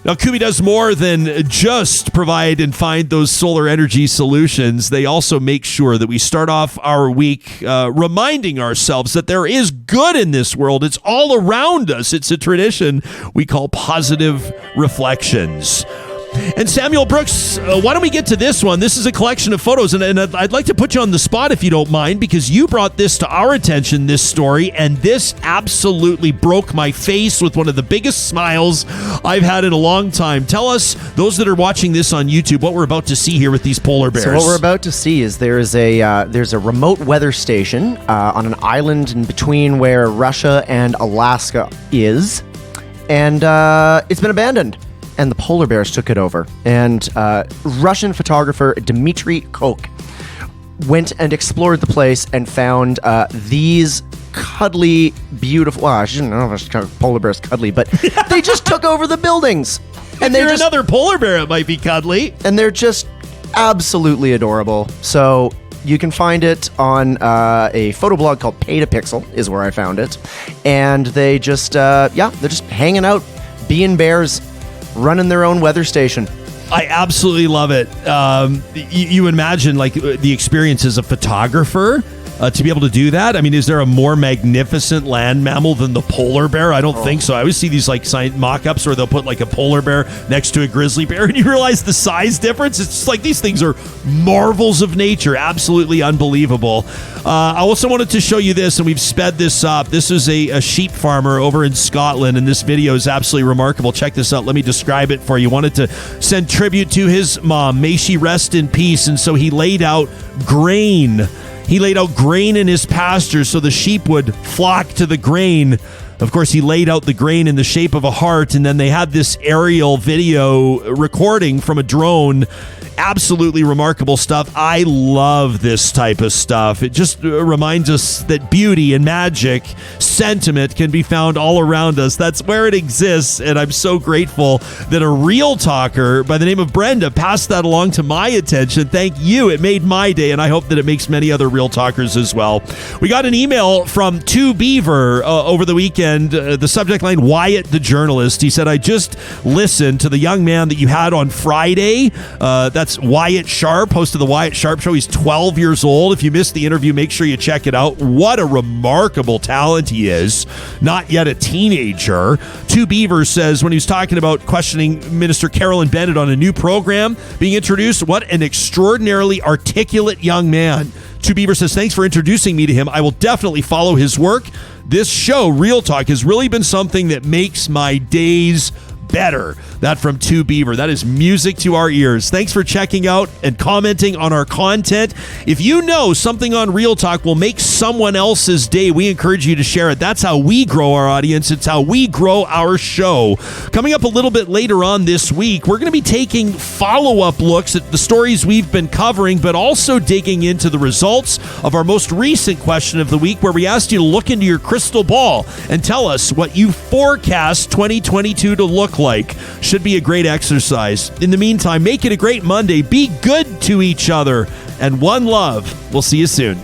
Now, Kuby does more than just provide and find those solar energy solutions. They also make sure that we start off our week reminding ourselves that there is good in this world. It's all around us. It's a tradition we call positive reflections. And Samuel Brooks, why don't we get to this one? This is a collection of photos, and I'd like to put you on the spot if you don't mind, because you brought this to our attention, this story, and this absolutely broke my face with one of the biggest smiles I've had in a long time. Tell us, those that are watching this on YouTube, what we're about to see here with these polar bears. So what we're about to see is there's a remote weather station on an island in between where Russia and Alaska is, and it's been abandoned. And the polar bears took it over. And Russian photographer Dmitry Kok went and explored the place and found these cuddly, beautiful... Well, I shouldn't know if polar bears cuddly, but they just took over the buildings. And if you're another polar bear, it might be cuddly. And they're just absolutely adorable. So you can find it on a photo blog called Pay to Pixel, is where I found it. And they just, they're just hanging out, being bears, running their own weather station. I absolutely love it. You imagine like the experience as a photographer to be able to do that. I mean, is there a more magnificent land mammal than the polar bear? I don't think so. I always see these like mock-ups where they'll put like a polar bear next to a grizzly bear, and you realize the size difference. It's just like these things are marvels of nature. Absolutely unbelievable. I also wanted to show you this, and we've sped this up. This is a sheep farmer over in Scotland, and this video is absolutely remarkable. Check this out. Let me describe it for you. Wanted to send tribute to his mom. May she rest in peace. And so he laid out grain. He laid out grain in his pasture so the sheep would flock to the grain. Of course, he laid out the grain in the shape of a heart, and then they had this aerial video recording from a drone. Absolutely remarkable stuff. I love this type of stuff. It just reminds us that beauty and magic, sentiment can be found all around us. That's where it exists, and I'm so grateful that a real talker by the name of Brenda passed that along to my attention. Thank you. It made my day, and I hope that it makes many other real talkers as well. We got an email from 2Beaver over the weekend. The subject line, Wyatt the journalist. He said, I just listened to the young man that you had on Friday. That's Wyatt Sharp, host of the Wyatt Sharp Show. He's 12 years old. If you missed the interview, make sure you check it out. What a remarkable talent he is. Not yet a teenager. 2Beaver says when he was talking about questioning Minister Carolyn Bennett on a new program being introduced, what an extraordinarily articulate young man. 2Beaver says, thanks for introducing me to him. I will definitely follow his work. This show, Real Talk, has really been something that makes my days better. That from 2Beaver. That is music to our ears. Thanks for checking out and commenting on our content. If you know something on Real Talk will make someone else's day, we encourage you to share it. That's how we grow our audience. It's how we grow our show. Coming up a little bit later on this week, we're going to be taking follow-up looks at the stories we've been covering, but also digging into the results of our most recent question of the week, where we asked you to look into your crystal ball and tell us what you forecast 2022 to look like. Should be a great exercise. In the meantime, make it a great Monday. Be good to each other. And one love. We'll see you soon.